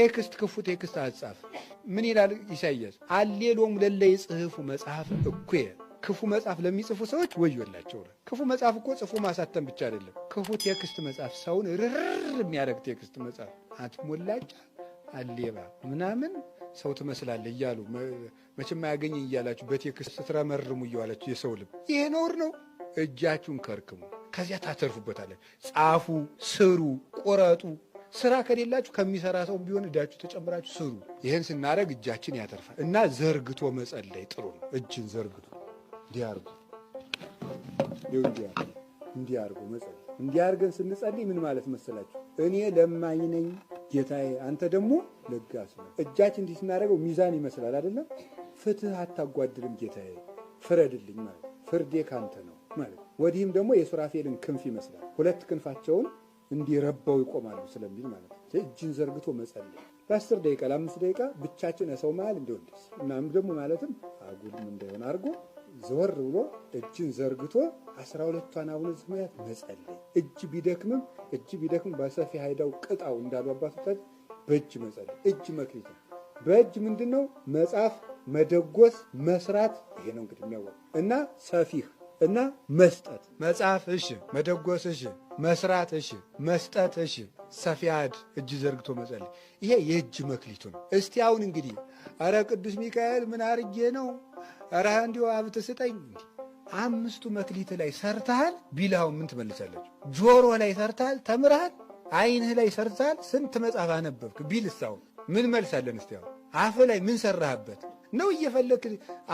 ቴክስት ክፉ ቴክስት አጻፍ ምን ይላል ኢሳይያስ? አሌሎም ለለይ ጽሕፉ መጽሐፍ እኩየ ክፉ መጽሐፍ ለሚጽፉ ሰዎች ወዮላቸው። ክፉ መጽሐፍ እኮ ጽፎ ማሳተም ብቻ አይደለም። ክፉ ቴክስት መጽሐፍ ሰውን ርር የሚያደርግ ቴክስት መጽሐፍ አትሞላጫ አሌባ ምናምን ሰው ትመስላለህ እያሉ መቼም አያገኘኝ እያላችሁ በቴክስት ስትረመርሙ እየዋላችሁ የሰው ልብ ይሄ ነውር ነው። እጃችሁን ከርክሙ፣ ከዚያ ታተርፉበታለን። ጻፉ፣ ስሩ፣ ቆረጡ። ስራ ከሌላችሁ ከሚሰራ ሰው ቢሆን እዳችሁ ተጨምራችሁ ስሩ። ይህን ስናደርግ እጃችን ያተርፋል እና ዘርግቶ መጸለይ ጥሩ ነው። እጅን ዘርግቶ እንዲያርጉ እንዲያርጉ መጸለይ። እንዲያርገን ስንጸልይ ምን ማለት መሰላችሁ? እኔ ለማኝ ነኝ ጌታዬ፣ አንተ ደግሞ ለጋስ ነህ። እጃችን እንዲህ ስናደርገው ሚዛን ይመስላል አይደለም? ፍትህ አታጓድልም ጌታዬ፣ ፍረድልኝ ማለት ፍርዴ ካንተ ነው ማለት። ወዲህም ደግሞ የሱራፌልን ክንፍ ይመስላል። ሁለት ክንፋቸውን እንዲረባው ይቆማሉ ስለሚል ማለት ነው። እጅን ዘርግቶ መጸለይ ለ10 ደቂቃ ለ5 ደቂቃ ብቻችን ሰው መሃል እንዲሆን ደስ እናም ደግሞ ማለትም አጉልም እንዳይሆን አድርጎ ዘወር ብሎ እጅን ዘርግቶ 12ቷን አቡነ ዘበሰማያት መጸለይ። እጅ ቢደክም በሰፊ ሀይዳው ቅጣው እንዳሉ አባቶቻችን በእጅ መጸለይ። እጅ መክሊት ነው። በእጅ ምንድነው? መጻፍ፣ መደጎስ፣ መስራት። ይሄ ነው እንግዲህ የሚያወቅ እና ሰፊህ እና መስጠት። መጻፍ እሺ፣ መደጎስ እሺ፣ መስራት እሺ፣ መስጠት እሺ፣ ሰፊያድ እጅ ዘርግቶ መጸለይ። ይሄ የእጅ መክሊቱ ነው። እስቲ አሁን እንግዲህ አረ ቅዱስ ሚካኤል ምን አርጌ ነው አረ እንዲሁ ሀብት ስጠኝ። 5ቱ መክሊት ላይ ሰርተሃል ቢልሃው ምን ትመልሳለች? ጆሮ ላይ ሰርተሃል ተምረሃል፣ አይንህ ላይ ሰርተሃል ስንት መጽሐፍ አነበብክ ቢልሳው ምን መልሳለን? እስቲ አሁን አፍ ላይ ምን ሰራህበት ነው? እየፈለክ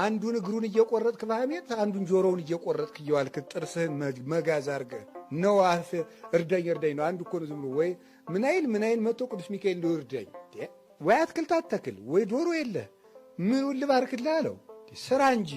አንዱን እግሩን እየቆረጥክ በሐሜት አንዱን ጆሮውን እየቆረጥክ እየዋልክ ጥርስህን መጋዝ አድርገህ ነው አፍ እርዳኝ ነው። አንዱ እኮ ነው ዝም ብሎ ወይ ምን አይል መጥቶ ቅዱስ ሚካኤል እንደው እርዳኝ ወይ አትክልት አትተክል ወይ ዶሮ የለ ምን ልባርክልህ አለው ስራ እንጂ።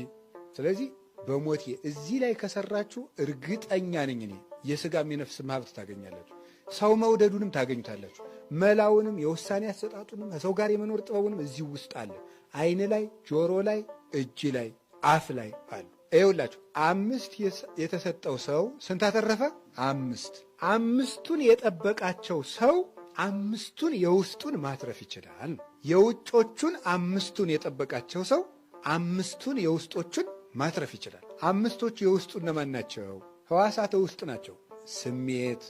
ስለዚህ በሞቴ እዚህ ላይ ከሰራችሁ እርግጠኛ ነኝ እኔ የሥጋም የነፍስም ሀብት ታገኛላችሁ። ሰው መውደዱንም ታገኙታላችሁ። መላውንም የውሳኔ አሰጣጡንም ከሰው ጋር የመኖር ጥበቡንም እዚህ ውስጥ አለ። አይን ላይ፣ ጆሮ ላይ፣ እጅ ላይ፣ አፍ ላይ አሉ። ይኸውላችሁ 5 የተሰጠው ሰው ስንት አተረፈ? 5። 5ቱን የጠበቃቸው ሰው 5ቱን የውስጡን ማትረፍ ይችላል። የውጮቹን 5ቱን የጠበቃቸው ሰው 5ቱን የውስጦቹን ማትረፍ ይችላል። 5ቶቹ የውስጡ እነማን ናቸው? ሕዋሳተ ውስጥ ናቸው። ስሜት፣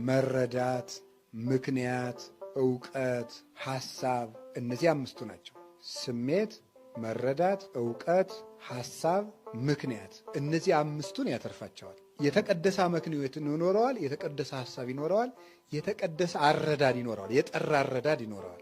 መረዳት፣ ምክንያት፣ ዕውቀት፣ ሐሳብ። እነዚህ 5ቱ ናቸው። ስሜት፣ መረዳት፣ ዕውቀት፣ ሐሳብ፣ ምክንያት። እነዚህ 5ቱን ያተርፋቸዋል። የተቀደሰ አመክንዮት ይኖረዋል። የተቀደሰ ሐሳብ ይኖረዋል። የተቀደሰ አረዳድ ይኖረዋል። የጠራ አረዳድ ይኖረዋል።